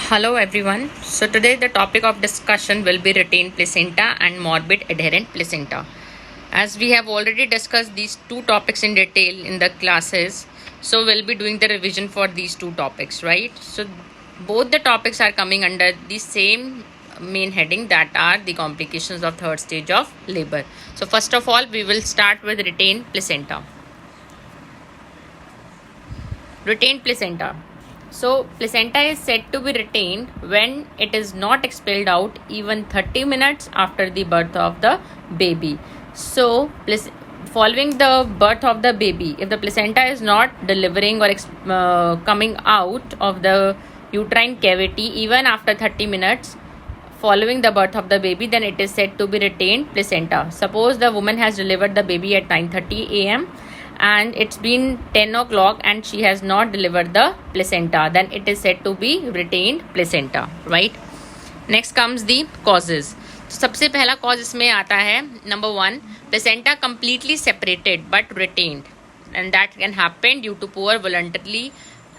Hello everyone. So today the topic of discussion will be retained placenta and morbid adherent placenta. As we have already discussed these two topics in detail in the classes, so we'll be doing the revision for these two topics, right? So both the topics are coming under the same main heading, that are the complications of third stage of labor. So first of all, we will start with retained placenta. Retained placenta. So placenta is said to be retained when it is not expelled out even 30 minutes after the birth of the baby. So following the birth of the baby, if the placenta is not delivering or coming out of the uterine cavity even after 30 minutes following the birth of the baby, then it is said to be retained placenta. Suppose the woman has delivered the baby at 9:30 a.m. and it's been 10 o'clock and she has not delivered the placenta, then it is said to be retained placenta, right? Next comes the causes. सबसे पहला cause इसमें आता है, number 1, placenta completely separated but retained, and that can happen due to poor voluntarily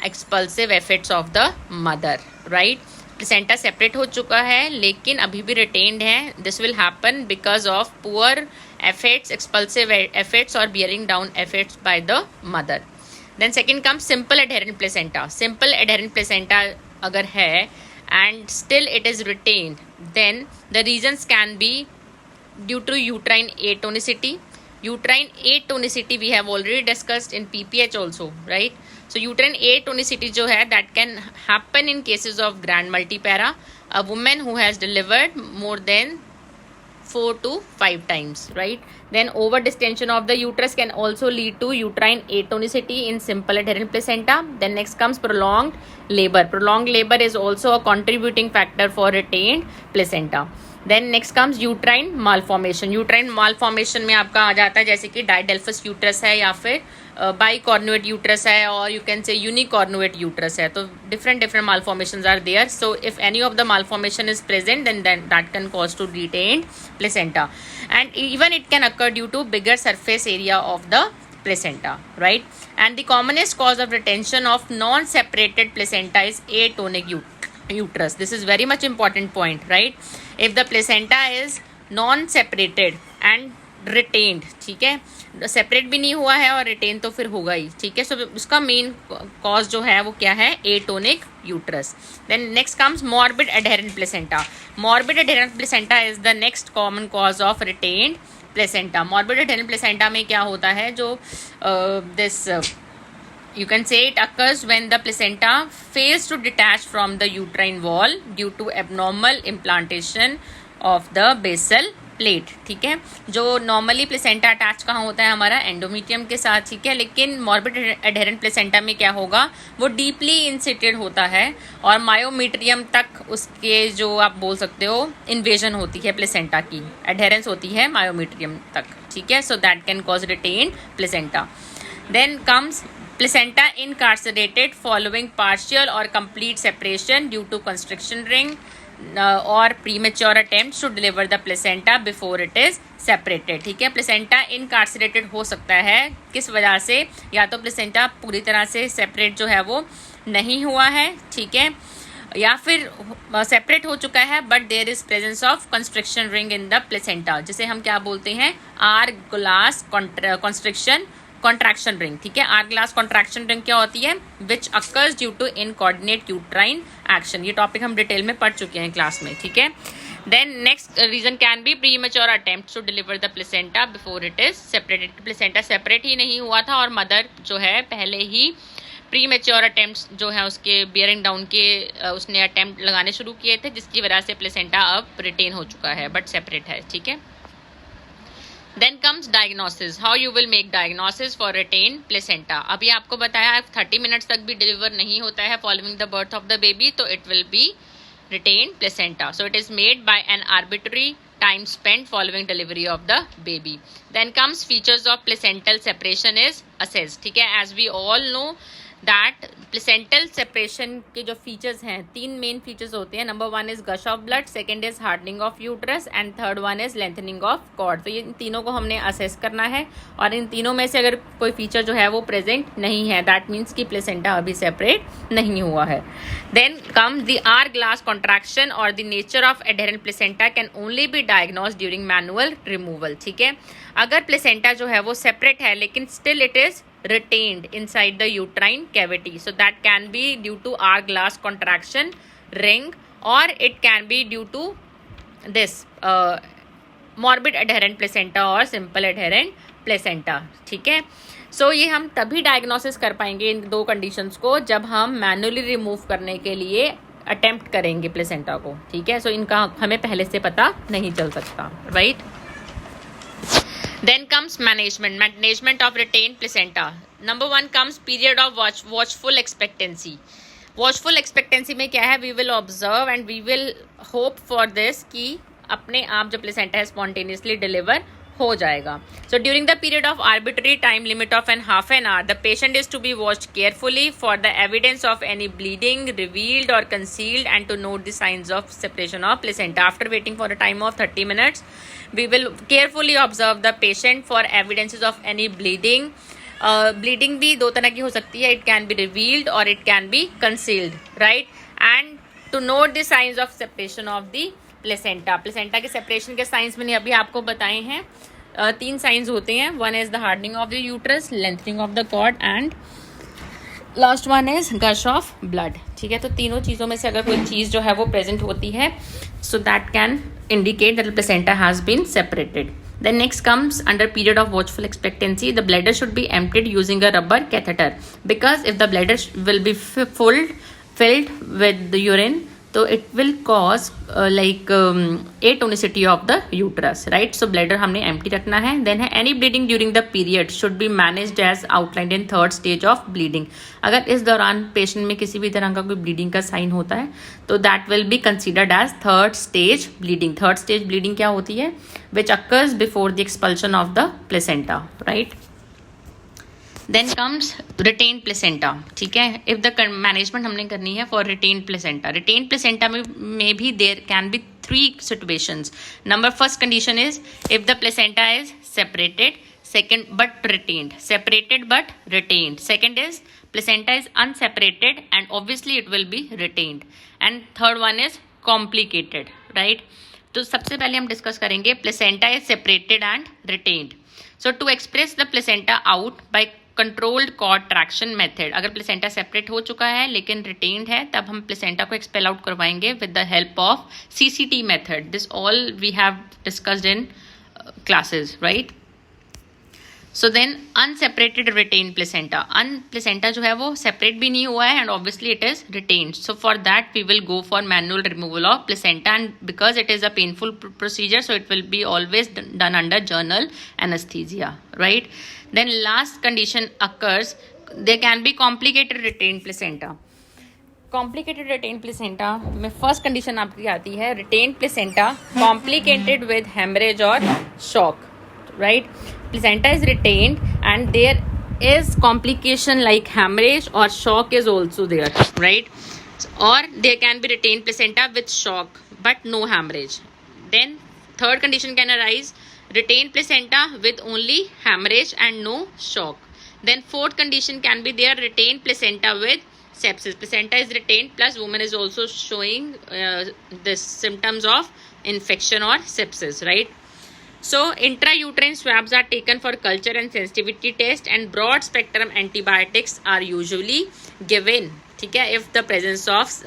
expulsive efforts of the mother, right? Placenta separate हो चुका है लेकिन अभी भी रिटेन्ड है. This will happen because of poor efforts, expulsive efforts और bearing down efforts by the mother. Then second comes simple adherent placenta. Simple adherent placenta अगर है and still it is retained, then the reasons can be due to uterine atonicity. Uterine atonicity we have already discussed in PPH also, right? So uterine atonicity जो है that can happen in cases of grand multipara, a woman who has delivered more than 4 to 5 times, right? Then over distension of the uterus can also lead to uterine atonicity in simple adherent placenta. Then next comes prolonged labor. Prolonged labor is also a contributing factor for retained placenta. Then next comes uterine malformation. Uterine malformation में आपका आ जाता है जैसे कि डायडेल्फस uterus है या फिर bicornuate uterus है, और you can say unicornuate uterus है. तो different malformations are there. So if any of the malformation is present then that can cause to retained placenta, and even it can occur due to bigger surface area of the placenta, right? And the commonest cause of retention of non-separated placenta is atonic uterus. This is very much important point, right? If the placenta is non-separated and retained, ठीक है, separate भी नहीं हुआ है और retain तो फिर होगा ही, ठीक है. सो उसका मेन कॉज जो है वो क्या है? Atonic uterus. Then next comes morbid adherent placenta. Morbid adherent placenta is the next common cause of retained placenta. Morbid adherent placenta में क्या होता है, जो this you can say it occurs when the placenta fails to detach from the uterine wall due to abnormal implantation of the basal plate, ठीक है. जो normally placenta attach कहाँ होता है? हमारा एंडोमीट्रियम के साथ, ठीक है. लेकिन मॉर्बिड एडहेरेंट प्लेसेंटा में क्या होगा, वो डीपली इंसिटेड होता है और मायोमीट्रियम तक उसके जो आप बोल सकते हो इन्वेजन होती है, प्लेसेंटा की एडहेरेंस होती है मायोमीट्रियम तक, ठीक है. So that can cause retained placenta. Then comes placenta incarcerated following partial or complete separation due to constriction ring or premature attempts to deliver the placenta before it is separated, ठीक है. placenta incarcerated हो सकता है किस वजह से? या तो placenta पूरी तरह से separate जो है वो नहीं हुआ है, ठीक है, या फिर सेपरेट हो चुका है but there is presence of constriction ring in the placenta, जिसे हम क्या बोलते हैं? Hourglass constriction contraction ring, ठीक है. आर ग्लास कॉन्ट्रैक्शन रिंग क्या होती है? Which occurs due to incoordinate uterine action. ये टॉपिक हम डिटेल में पढ़ चुके हैं क्लास में, ठीक है. Then next reason can be premature attempt to deliver the placenta before it is separated. Placenta separate ही नहीं हुआ था और मदर जो है पहले ही प्रीमेच्योर अटेम्प्ट्स जो है उसके बियरिंग डाउन के उसने अटेम्प्ट लगाने शुरू किए थे, जिसकी वजह से प्लेसेंटा अब रिटेन हो चुका है बट सेपरेट है, ठीक है. Then comes diagnosis. How you will make diagnosis for retain placenta. अभी आपको बताया 30 मिनट्स तक भी डिलीवर नहीं होता है following the birth of the baby, तो it will be retain placenta. So it is made by an arbitrary time spent following delivery of the baby. Then comes features of placental separation is assessed, ठीक है. as we all know that placental separation के जो features हैं, 3 main features होते हैं. Number 1 is gush of blood, second is hardening of uterus and third one is lengthening of cord. तो ये इन तीनों को हमने असेस करना है और इन तीनों में से अगर कोई फीचर जो है वो प्रेजेंट नहीं है, दैट मीन्स कि प्लेसेंटा अभी सेपरेट नहीं हुआ है. Then come the hourglass contraction और the nature of adherent placenta can only be diagnose during manual removal. ठीक है, अगर प्लेसेंटा जो है वो सेपरेट है लेकिन still it is retained inside the uterine cavity, so that can be due to hourglass contraction ring or it can be due to this morbid adherent placenta or simple adherent placenta. ठीक है, सो ये हम तभी diagnosis कर पाएंगे इन दो conditions को जब हम मैनुअली रिमूव करने के लिए अटेम्प्ट करेंगे प्लेसेंटा को. ठीक है, सो इनका हमें पहले से पता नहीं चल सकता, right. Then comes management of retained placenta. Number 1 comes period of watchful expectancy. Watchful expectancy में क्या है, we will observe and we will hope for this कि अपने आप जो placenta है spontaneously deliver हो जाएगा. So during the period of arbitrary time limit of half an hour, the patient is to be watched carefully for the evidence of any bleeding revealed or concealed and to note the signs of separation of placenta. After waiting for a time of 30 minutes, we will carefully observe the patient for evidences of any bleeding. Bleeding भी दो तरह की हो सकती है, it can be revealed or it can be concealed, right? And to note the signs of separation of the placenta. Placenta के separation के signs मैंने अभी आपको बताए हैं. 3 साइंस होते हैं. 1 is the hardening of the uterus, lengthening of the cord and last one is gush of blood. ठीक है, तो तीनों चीज़ों में से अगर कोई चीज़ जो है वो प्रेजेंट होती है, so that can indicate that the placenta has been separated. Then next comes under period of watchful expectancy, the bladder should be emptied using a rubber catheter, because if the bladder will be filled with the urine, so it will cause atonicity of the uterus, right? So bladder हमने empty रखना है. Then any bleeding during the period should be managed as outlined in third stage of bleeding. अगर इस दौरान patient में किसी भी तरह का कोई ब्लीडिंग का साइन होता है तो that will be considered as third stage bleeding. Third stage bleeding क्या होती है, which occurs before the expulsion of the placenta, right. Then comes retain placenta. ठीक है, इफ द मैनेजमेंट हमने करनी है for retain placenta. Retain placenta में भी there can be 3 situations. Number first condition is if the placenta is separated, second but retained, separated but retained. Second is placenta is unseparated and obviously it will be retained. And third one is complicated, right? तो सबसे पहले हम discuss करेंगे placenta is separated and retained. So to express the placenta out by controlled cord traction method. अगर placenta separate हो चुका है लेकिन रिटेन्ड है, तब हम प्लेसेंटा को एक्सपेल आउट करवाएंगे with the help of CCT method. This all we have discussed in classes, right. So then unseparated retain placenta. Placenta जो है वो सेपरेट भी नहीं हुआ है and obviously it is retained. So for that we will go for manual removal of placenta and because it is a painful procedure, so it will be always done under general anaesthesia, right. Then last condition occurs, there can be complicated retained placenta. Complicated retained placenta में first condition आपकी आती है retained placenta complicated with hemorrhage or shock, right? Placenta is retained and there is complication like hemorrhage or shock is also there, right? Or there can be retained placenta with shock but no hemorrhage. Then third condition can arise, retained placenta with only hemorrhage and no shock. Then fourth condition can be there, retained placenta with sepsis. Placenta is retained plus woman is also showing the symptoms of infection or sepsis, right? So intrauterine swabs are taken for culture and sensitivity test and broad spectrum antibiotics are usually given, ठीक है, if the presence of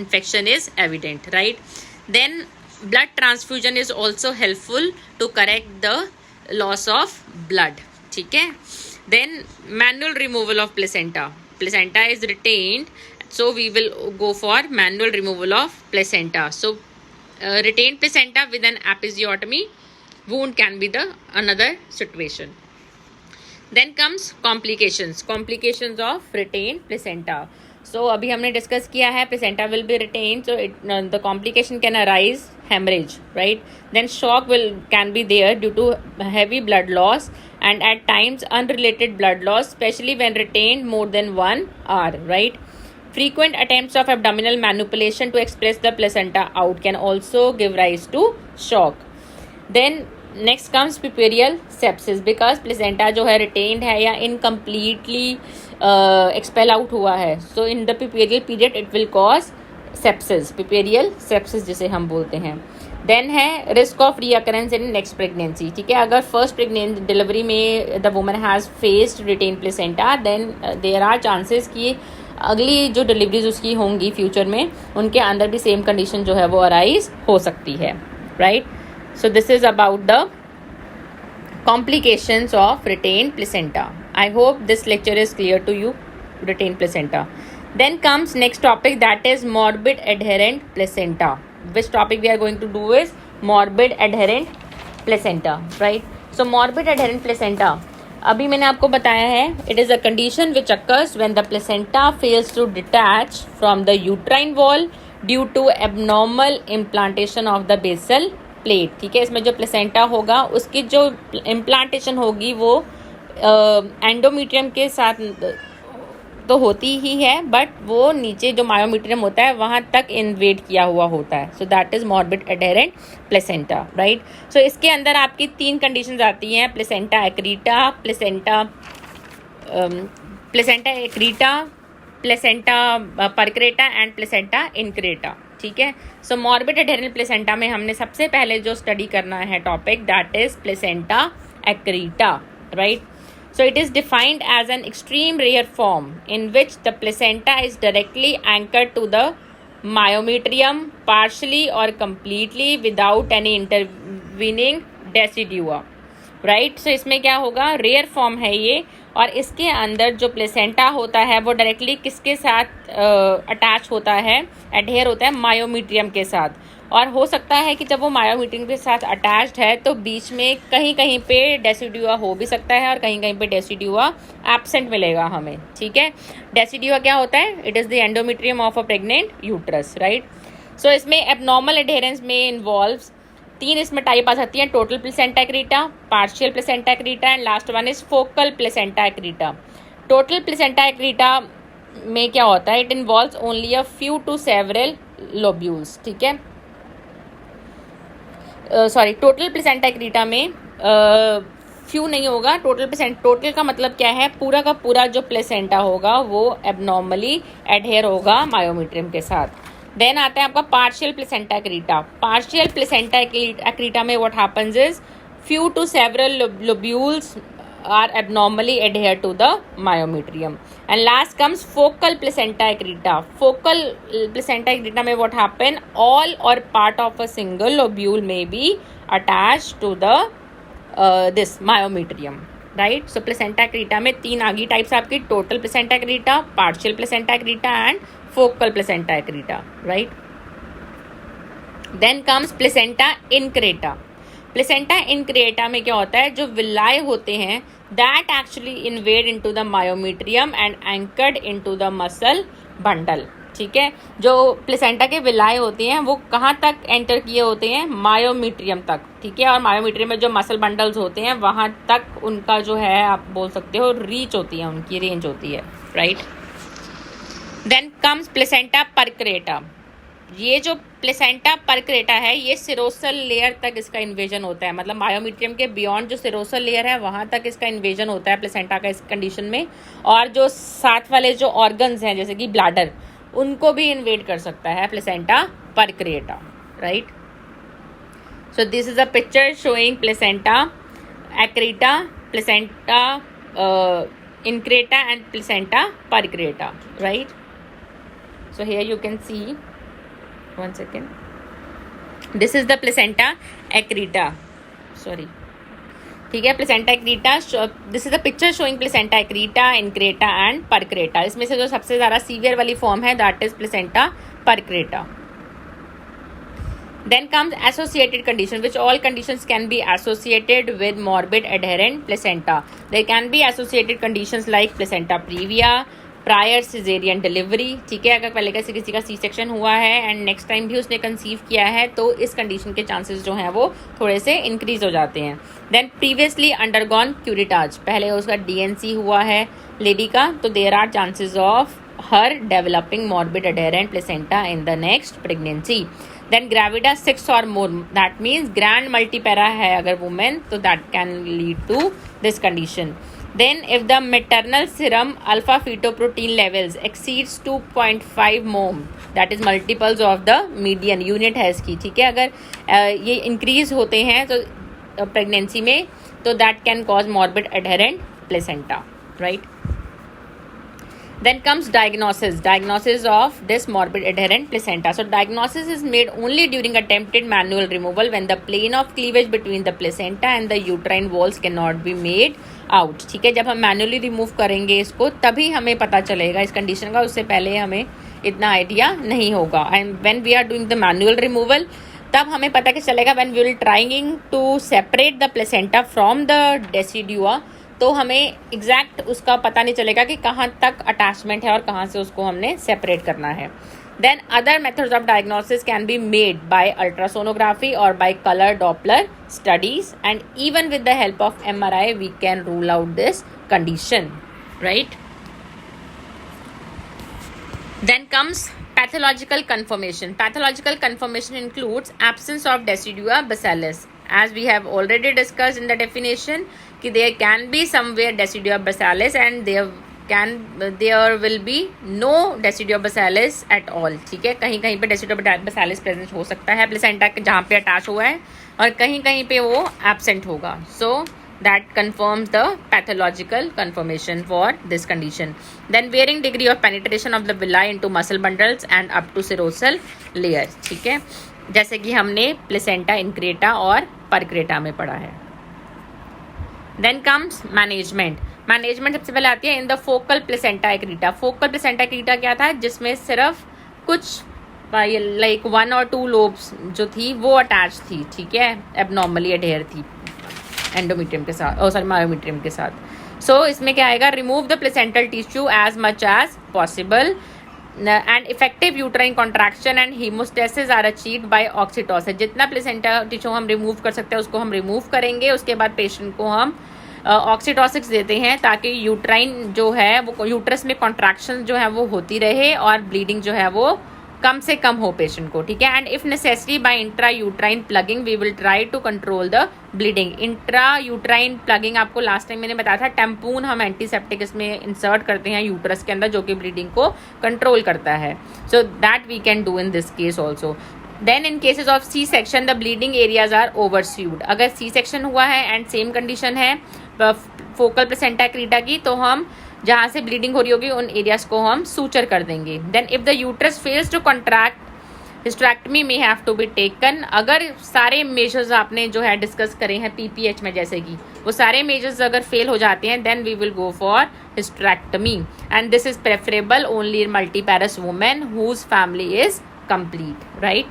infection is evident, right? Then blood transfusion is also helpful to correct the loss of blood, ठीक है. Then manual removal of placenta. Placenta is retained, so we will go for manual removal of placenta. So retained placenta with an episiotomy wound can be the another situation. Then comes complications of retained placenta. So अभी हमने discuss किया है placenta will be retained, so the complication can arise hemorrhage, right? Then shock can be there due to heavy blood loss and at times unrelated blood loss, especially when retained more than 1 hour, right? Frequent attempts of abdominal manipulation to express the placenta out can also give rise to shock. Then next comes puerperal sepsis, because placenta जो है retained है या incompletely expel out हुआ है, so in the puerperal period it will cause sepsis, puerperal sepsis जिसे हम बोलते हैं. देन है risk of recurrence in next pregnancy. ठीक है, अगर फर्स्ट डिलीवरी में the woman has faced retain placenta, then there are chances कि अगली जो डिलीवरीज उसकी होंगी फ्यूचर में, उनके अंदर भी सेम कंडीशन जो है वो अराइज हो सकती है, right. So this is about the complications of retained placenta. I hope this lecture is clear to you. Retained placenta. Then comes next topic, that is morbid adherent placenta. Which topic we are going to do is morbid adherent placenta, right? So morbid adherent placenta, अभी मैंने आपको बताया है, it is a condition which occurs when the placenta fails to detach from the uterine wall due to abnormal implantation of the basal plate. ठीक है, इसमें जो placenta होगा उसकी जो इम्प्लांटेशन होगी वो एंडोमीट्रियम के साथ तो होती ही है, बट वो नीचे जो मायोमीट्रियम होता है वहाँ तक इन्वेड किया हुआ होता है. So that is morbid adherent placenta, right. So इसके अंदर आपकी 3 कंडीशंस आती हैं, placenta accreta, placenta percreta and placenta increta. ठीक है, सो मॉर्बिड एडेरेंट प्लेसेंटा में हमने सबसे पहले जो स्टडी करना है topic, that is placenta accreta, right. So it is defined as an extreme rare form in which the placenta is directly anchored to the myometrium partially or completely without any intervening decidua, right. So इसमें क्या होगा, rare form है ये, और इसके अंदर जो placenta होता है वो डायरेक्टली किसके साथ अटैच होता है, एडहेयर होता है मायोमीट्रियम के साथ. और हो सकता है कि जब वो मायोमीट्रियम के साथ अटैच्ड है तो बीच में कहीं कहीं पे डेसिडुआ हो भी सकता है और कहीं कहीं पे डेसिडुआ एब्सेंट मिलेगा हमें. ठीक है, डेसिडुआ क्या होता है, it is the endometrium of a pregnant uterus, right. So इसमें एबनॉर्मल एडहेरेंस में इन्वॉल्व्स 3 इसमें टाइप आ सकती हैं, total placenta accreta, partial placenta accreta and last one is focal placenta accreta. Total placenta accreta में क्या होता है, it involves only a few to several lobules. ठीक है, सॉरी, टोटल प्लेसेंटा एक्रीटा में फ्यू नहीं होगा, टोटल का मतलब क्या है, पूरा का पूरा जो प्लेसेंटा होगा वो एबनॉर्मली एडहेयर होगा मायोमीट्रियम के साथ. देन आता है आपका partial placenta accreta. Partial placenta accreta में what happens is few to several lobules are abnormally adhere to the myometrium. And last comes focal placenta accreta. Focal placenta accreta में what happen, all or part of a single lobule may be attached to the this myometrium, right. So placenta accreta में 3 आगे types आपकी, total placenta accreta, partial placenta accreta and focal placenta accreta, right. Then comes placenta increta. Placenta increta में क्या होता है, जो villi होते हैं that actually invade into the myometrium and anchored into the muscle bundle. ठीक है, जो प्लेसेंटा के विलाय होते हैं वो कहाँ तक एंटर किए होते हैं, मायोमीट्रियम तक. ठीक है, और मायोमीट्रियम में जो मसल बंडल्स होते हैं वहाँ तक उनका जो है आप बोल सकते हो रीच होती है, उनकी रेंज होती है, right. Then comes placenta percreta. ये जो प्लेसेंटा परक्रेटा है ये सिरोसल लेयर तक इसका इन्वेजन होता है, मतलब मायोमीट्रियम के बियॉन्ड जो सिरोसल लेयर है वहाँ तक इसका इन्वेजन होता है प्लेसेंटा का इस कंडीशन में. और जो साथ वाले जो ऑर्गन्स हैं जैसे कि ब्लैडर, उनको भी इन्वेड कर सकता है placenta percreta, right. So this is a picture showing placenta accreta, placenta increta and placenta percreta, right. So here you can see, one second, this is the placenta accreta, sorry. ठीक है, placenta accreta, this is the picture showing placenta accreta, increta and percreta. इसमें से जो सबसे ज़्यादा severe वाली form है that is placenta percreta. Then comes associated condition, which all conditions can be associated with morbid adherent placenta. There can be associated conditions like placenta previa, prior caesarean delivery, ठीक है, अगर पहले का किसी का सी section हुआ है एंड नेक्स्ट टाइम भी उसने कंसीव किया है तो इस कंडीशन के चांसेस जो हैं वो थोड़े से इंक्रीज हो जाते हैं. देन प्रीवियसली अंडरगॉन क्यूरिटाज, पहले उसका डीएनसी हुआ है लेडी का, तो there are chances of her developing morbid adherent placenta in the next pregnancy. Then gravida 6 और more, that means grand multipara है अगर वुमेन, तो that can lead to this condition. Then if the maternal serum alpha fetoprotein levels exceeds 2.5 mom, that is multiples of the median unit है इसकी, ठीक है, अगर ये इंक्रीज होते हैं तो प्रेगनेंसी में, तो that can cause morbid adherent placenta, right. Then comes diagnosis of this morbid adherent placenta. So diagnosis is made only during attempted manual removal when the plane of cleavage between the placenta and the uterine walls cannot be made out. ठीक है, जब हम manually remove करेंगे इसको तभी हमें पता चलेगा इस कंडीशन का, उससे पहले हमें इतना आइडिया नहीं होगा. And when we are doing the manual removal तब हमें पता चलेगा when we will trying to separate the placenta from the decidua, तो हमें एग्जैक्ट उसका पता नहीं चलेगा कि कहाँ तक अटैचमेंट है और कहाँ से उसको हमने सेपरेट करना है. Then other methods of diagnosis can be made by ultrasonography और by colour doppler studies, and even with the help of MRI we can rule out this condition, right. Then comes pathological conformation. Pathological conformation includes absence of decidua bacillus. As we have already discussed in the definition, कि there can be somewhere decidua bacillus and there will be no decidua bacillus at all. ठीक है, कहीं कहीं पे decidua bacillus present हो सकता है placenta जहाँ पे अटैच हुआ है, और कहीं कहीं पे वो absent होगा. So that confirms the pathological conformation for this condition. Then varying degree of penetration of the villi into muscle bundles and up to serosal layer. ठीक है, जैसे कि हमने प्लेसेंटा इनक्रेटा और परक्रेटा में पढ़ा है. Then comes management. मैनेजमेंट सबसे पहले आती है in the focal placenta accreta. Focal placenta accreta क्या था, जिसमें सिर्फ कुछ लाइक 1 और 2 लोब्स जो थी वो अटैच थी, ठीक है, एबनॉर्मली अडेयर थी एंडोमेट्रियम के साथ, मायोमेट्रियम के साथ. सो इसमें क्या आएगा, remove the placental tissue as much as possible and effective uterine contraction and haemostasis are achieved by oxytocics. जितना प्लेसेंटा टिश्यू हम रिमूव कर सकते हैं उसको हम रिमूव करेंगे. उसके बाद पेशेंट को हम ऑक्सीटोसिस देते हैं ताकि यूट्राइन जो है वो यूट्रस में कॉन्ट्रैक्शन जो है वो होती रहे और ब्लीडिंग जो है वो कम से कम हो पेशेंट को, ठीक है. And if necessary by intra uterine plugging we will try to control the bleeding. Intra uterine plugging आपको लास्ट टाइम मैंने बताया था, टैम्पून हम एंटीसेप्टिक इसमें इंसर्ट करते हैं यूट्रस के अंदर जो कि ब्लीडिंग को कंट्रोल करता है. So that we can do in this case also. Then in cases of C section the bleeding areas are oversewed. अगर सी सेक्शन हुआ है एंड सेम कंडीशन है फोकल प्लेसेंटा एक्रीटा की, तो हम जहाँ से ब्लीडिंग हो रही होगी उन एरियाज को हम सूचर कर देंगे. Then if the uterus fails to contract hysterectomy may have to be taken. अगर सारे मेजर्स आपने जो है डिस्कस करे हैं PPH में, जैसे कि वो सारे मेजर्स अगर फेल हो जाते हैं then we will go for hysterectomy, and this is preferable only in multiparous women whose family is complete, right.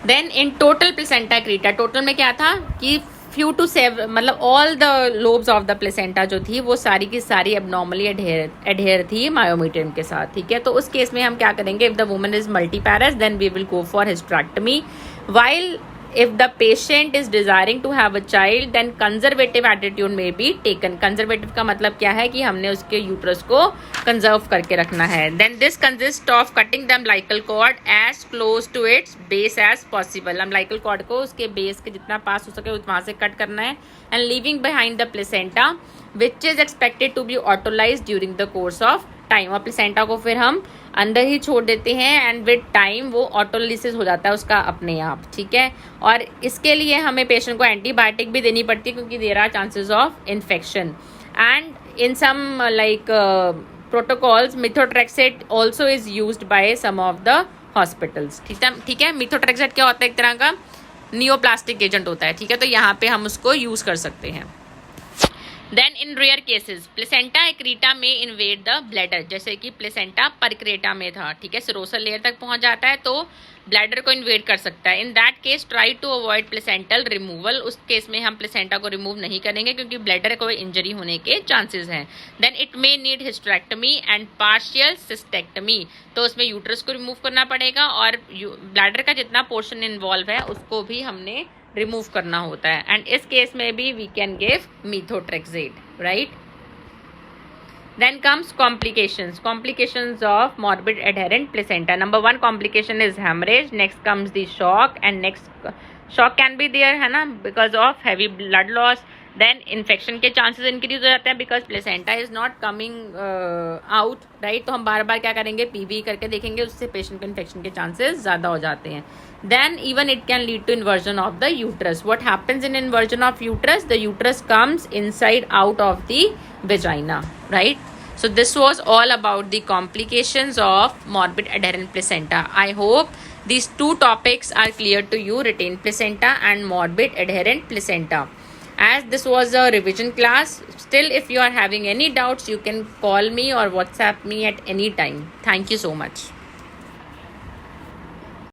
Then in total placenta accreta, total में क्या था कि फ्यू टू सेव मतलब all the lobes of the placenta जो थी वो सारी की सारी एबनॉर्मली एडहेयर थी मायोमेट्रियम के साथ, ठीक है. तो उस केस में हम क्या करेंगे, if the woman is multiparous then we will go for hysterectomy. While if the patient is desiring to have a child then conservative attitude may be taken. Conservative का मतलब क्या है कि हमने उसके यूट्रस को कंजर्व करके रखना है. Then this consist of cutting the umbilical cord as close to its base as possible. Umbilical cord को उसके बेस के जितना पास हो सके वहां से कट करना है. And leaving behind the placenta which is expected to be autolyse during the course of time. और प्लेसेंटा को फिर हम अंदर ही छोड़ देते हैं एंड विद टाइम वो ऑटोलिसिस हो जाता है उसका अपने आप, ठीक है. और इसके लिए हमें पेशेंट को एंटीबायोटिक भी देनी पड़ती है क्योंकि there are chances of infection. And in some like protocols methotrexate also is used by some of the hospitals, ठीक है. मिथोट्रेक्सेट क्या होता है, एक तरह का नियोप्लास्टिक एजेंट होता है, ठीक है. तो यहाँ पे हम उसको यूज कर सकते हैं. Then in rare cases placenta accreta में इन्वेड द ब्लैडर, जैसे कि प्लेसेंटा परक्रेटा में था, ठीक है, सिरोसल लेयर तक पहुंच जाता है तो ब्लैडर को इन्वेड कर सकता है। In that case try to avoid placental removal, उस केस में हम प्लेसेंटा को रिमूव नहीं करेंगे क्योंकि ब्लैडर को इंजरी होने के चांसेस हैं। Then it may need hysterectomy and partial cystectomy, तो उसमें यूट्रस को रिमूव करना पड़ेगा और ब्लैडर का जितना पोर्शन इन्वॉल्व है उसको भी हमने रिमूव करना होता है। एंड इस केस में भी we can give methotrexate, right. Then comes complications of morbid adherent placenta. Number 1 complication is hemorrhage. Next comes the shock, and next shock can be there, है ना, because of heavy blood loss. Then infection के chances increase हो जाते हैं because placenta is not coming out, right? तो हम बार बार क्या करेंगे, PV करके देखेंगे, उससे patient को infection के chances ज़्यादा हो जाते हैं. Then even it can lead to inversion of the uterus. What happens in inversion of uterus? The uterus comes inside out of the vagina, right? So this was all about the complications of morbid adherent placenta. I hope these two topics are clear to you, retained placenta and morbid adherent placenta. As this was a revision class, still if you are having any doubts, you can call me or WhatsApp me at any time. Thank you so much.